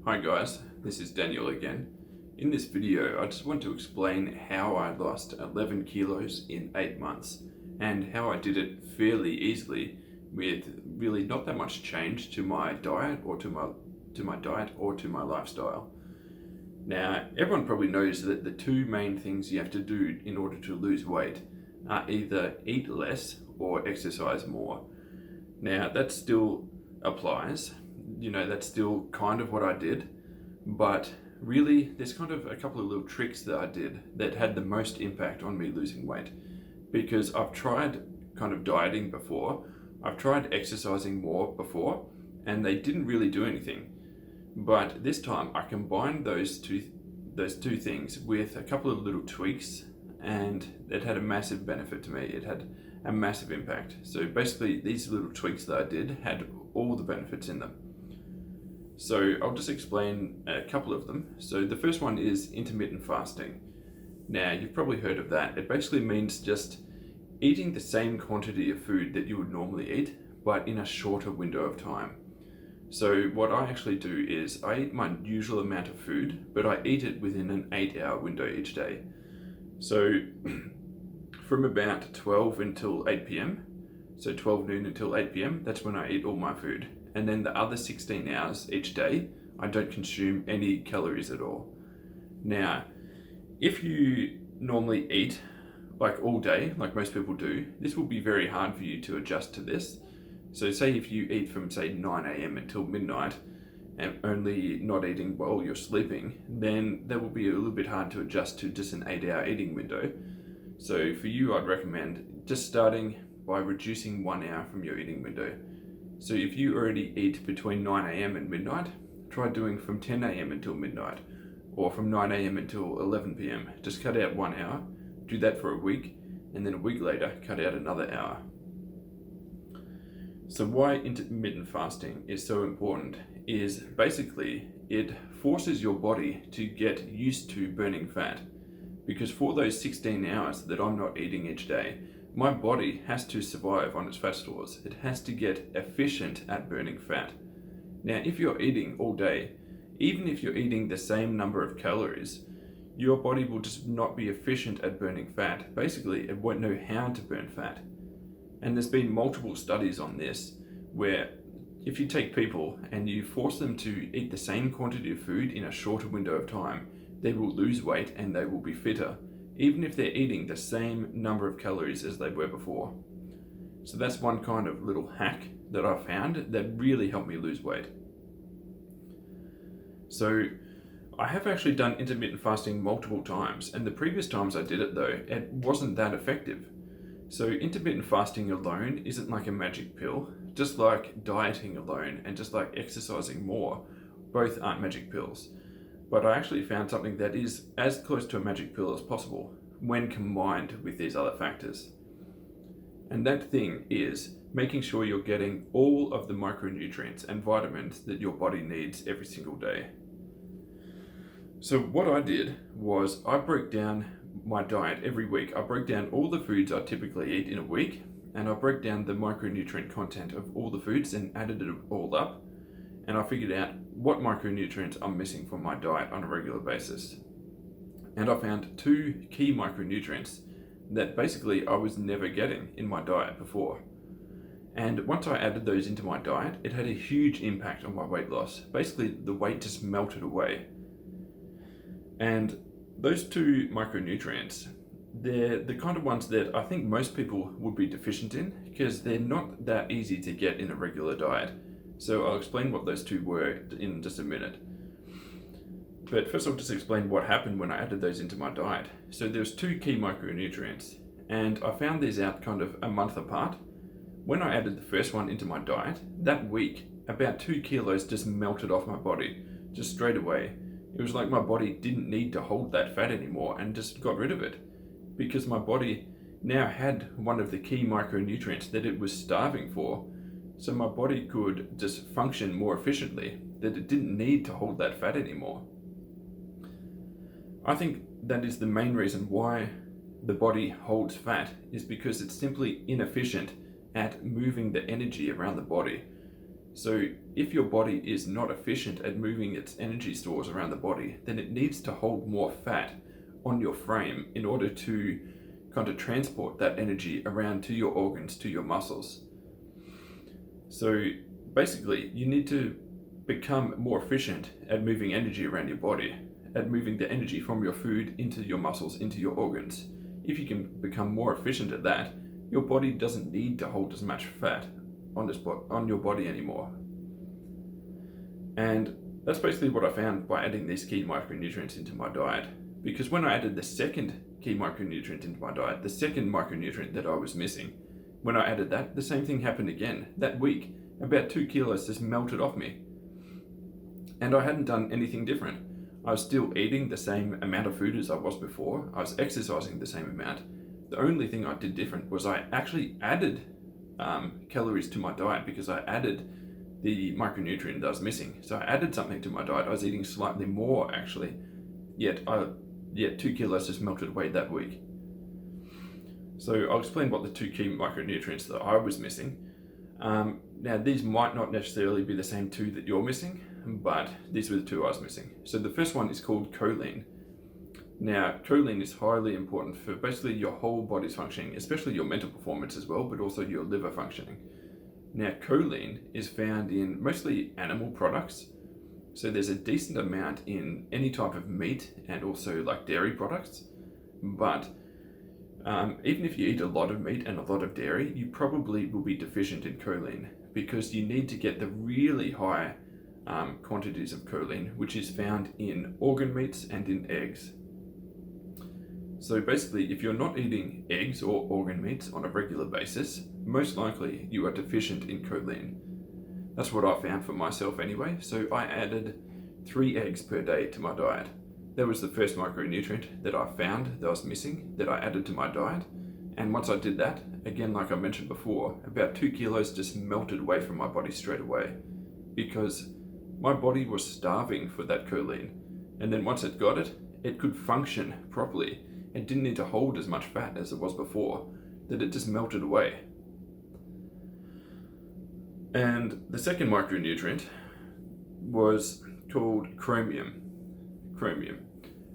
Hi guys, this is Daniel again. In this video, I just want to explain how I lost 11 kilos in 8 months and how I did it fairly easily with really not that much change to my diet or to my lifestyle. Now, everyone probably knows that the two main things you have to do in order to lose weight are either eat less or exercise more. Now, that still applies. That's still kind of what I did, but really there's kind of a couple of little tricks that I did that had the most impact on me losing weight, because I've tried kind of dieting before, I've tried exercising more before, and they didn't really do anything. But this time I combined those two things with a couple of little tweaks, and it had a massive benefit to me. It had a massive impact. So basically these little tweaks that I did had all the benefits in them. So I'll just explain a couple of them. So the first one is intermittent fasting. Now, you've probably heard of that. It basically means just eating the same quantity of food that you would normally eat, but in a shorter window of time. So what I actually do is I eat my usual amount of food, but I eat it within an 8-hour window each day. So from about 12 until 8 p.m, so 12 noon until 8 p.m, that's when I eat all my food. And then the other 16 hours each day, I don't consume any calories at all. Now, if you normally eat like all day, like most people do, this will be very hard for you to adjust to this. So say if you eat from say 9 a.m. until midnight and only not eating while you're sleeping, then that will be a little bit hard to adjust to just an 8-hour eating window. So for you, I'd recommend just starting by reducing 1 hour from your eating window. So if you already eat between 9 a.m. and midnight, try doing from 10 a.m. until midnight, or from 9 a.m. until 11 p.m. Just cut out 1 hour, do that for a week, and then a week later, cut out another hour. So why intermittent fasting is so important is basically it forces your body to get used to burning fat. Because for those 16 hours that I'm not eating each day, my body has to survive on its fat stores. It has to get efficient at burning fat. Now, if you're eating all day, even if you're eating the same number of calories, your body will just not be efficient at burning fat. Basically, it won't know how to burn fat. And there's been multiple studies on this, where if you take people and you force them to eat the same quantity of food in a shorter window of time, they will lose weight and they will be fitter, even if they're eating the same number of calories as they were before. So that's one kind of little hack that I found that really helped me lose weight. So I have actually done intermittent fasting multiple times, and the previous times I did it though, it wasn't that effective. So intermittent fasting alone isn't like a magic pill, just like dieting alone and just like exercising more, both aren't magic pills. But I actually found something that is as close to a magic pill as possible when combined with these other factors. And that thing is making sure you're getting all of the micronutrients and vitamins that your body needs every single day. So what I did was I broke down my diet every week. I broke down all the foods I typically eat in a week, and I broke down the micronutrient content of all the foods and added it all up. And I figured out what micronutrients I'm missing from my diet on a regular basis. And I found 2 key micronutrients that basically I was never getting in my diet before. And once I added those into my diet, it had a huge impact on my weight loss. Basically, the weight just melted away. And those 2 micronutrients, they're the kind of ones that I think most people would be deficient in, because they're not that easy to get in a regular diet. So I'll explain what those 2 were in just a minute. But first I'll just explain what happened when I added those into my diet. So there's 2 key micronutrients, and I found these out kind of a month apart. When I added the first one into my diet, that week, about 2 kilos just melted off my body, just straight away. It was like my body didn't need to hold that fat anymore and just got rid of it, because my body now had one of the key micronutrients that it was starving for. So my body could just function more efficiently, that it didn't need to hold that fat anymore. I think that is the main reason why the body holds fat, is because it's simply inefficient at moving the energy around the body. So if your body is not efficient at moving its energy stores around the body, then it needs to hold more fat on your frame in order to kind of transport that energy around to your organs, to your muscles. So basically, you need to become more efficient at moving energy around your body, at moving the energy from your food into your muscles, into your organs. If you can become more efficient at that, your body doesn't need to hold as much fat on your body anymore. And that's basically what I found by adding these key micronutrients into my diet. Because when I added the second key micronutrient into my diet, the second micronutrient that I was missing, when I added that, the same thing happened again. That week, about 2 kilos just melted off me. And I hadn't done anything different. I was still eating the same amount of food as I was before. I was exercising the same amount. The only thing I did different was I actually added calories to my diet because I added the micronutrient that I was missing. So I added something to my diet. I was eating slightly more actually, yet 2 kilos just melted away that week. So I'll explain what the 2 key micronutrients that I was missing. Now these might not necessarily be the same 2 that you're missing, but these were the 2 I was missing. So the first one is called choline. Now, choline is highly important for basically your whole body's functioning, especially your mental performance as well, but also your liver functioning. Now, choline is found in mostly animal products. So there's a decent amount in any type of meat and also like dairy products. But even if you eat a lot of meat and a lot of dairy, you probably will be deficient in choline because you need to get the really high quantities of choline, which is found in organ meats and in eggs. So basically, if you're not eating eggs or organ meats on a regular basis, most likely you are deficient in choline. That's what I found for myself anyway. So I added 3 eggs per day to my diet. That was the first micronutrient that I found that I was missing, that I added to my diet. And once I did that, again, like I mentioned before, about 2 kilos just melted away from my body straight away because my body was starving for that choline. And then once it got it, it could function properly. It didn't need to hold as much fat as it was before, that it just melted away. And the second micronutrient was called chromium.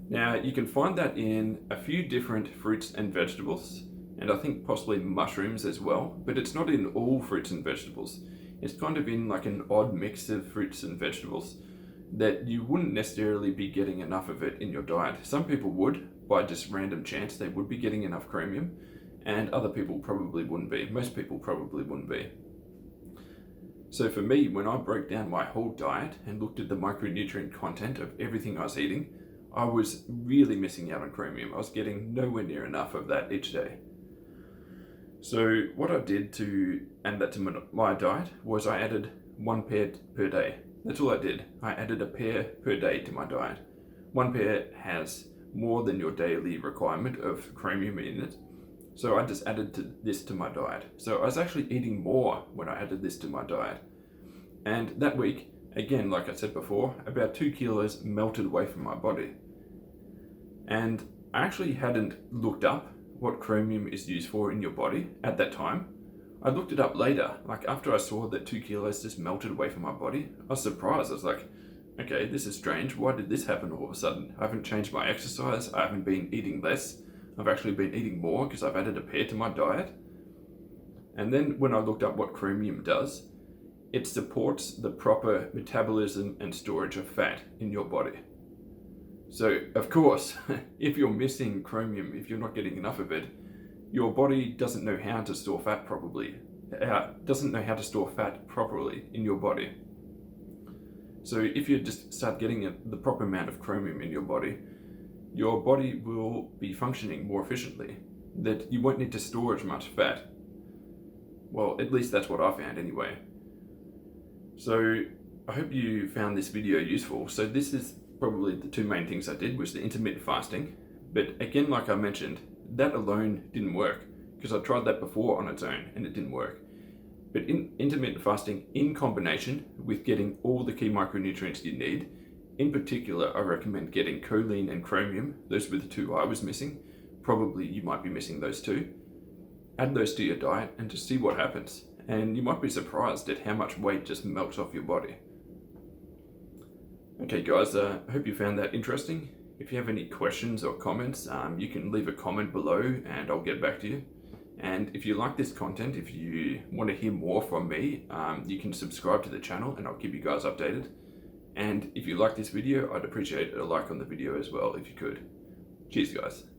Now, you can find that in a few different fruits and vegetables, and I think possibly mushrooms as well, but it's not in all fruits and vegetables. It's kind of in like an odd mix of fruits and vegetables that you wouldn't necessarily be getting enough of it in your diet. Some people would, by just random chance, they would be getting enough chromium, and other people probably wouldn't be. Most people probably wouldn't be. So for me, when I broke down my whole diet and looked at the micronutrient content of everything I was eating, I was really missing out on chromium. I was getting nowhere near enough of that each day. So what I did to add that to my diet was I added 1 pair per day. That's all I did. I added a pair per day to my diet. 1 pair has more than your daily requirement of chromium in it. So I just added this to my diet. So I was actually eating more when I added this to my diet. And that week, again, like I said before, about 2 kilos melted away from my body. And I actually hadn't looked up what chromium is used for in your body at that time. I looked it up later, like after I saw that 2 kilos just melted away from my body. I was surprised. I was like, okay, this is strange. Why did this happen all of a sudden? I haven't changed my exercise. I haven't been eating less. I've actually been eating more because I've added a pair to my diet. And then when I looked up what chromium does, it supports the proper metabolism and storage of fat in your body. So, of course, if you're missing chromium, if you're not getting enough of it, your body doesn't know how to store fat properly. Doesn't know how to store fat properly in your body. So if you just start getting the proper amount of chromium in your body will be functioning more efficiently. That you won't need to store as much fat. Well, at least that's what I found anyway. So I hope you found this video useful. So this is probably the 2 main things I did was the intermittent fasting. But again, like I mentioned, that alone didn't work because I tried that before on its own and it didn't work. But in intermittent fasting, in combination with getting all the key micronutrients you need, in particular, I recommend getting choline and chromium. Those were the 2 I was missing. Probably you might be missing those 2. Add those to your diet and just see what happens. and you might be surprised at how much weight just melts off your body. Okay guys, I hope you found that interesting. If you have any questions or comments, you can leave a comment below and I'll get back to you. And if you like this content, if you want to hear more from me, you can subscribe to the channel and I'll keep you guys updated. And if you like this video, I'd appreciate a like on the video as well if you could. Cheers guys.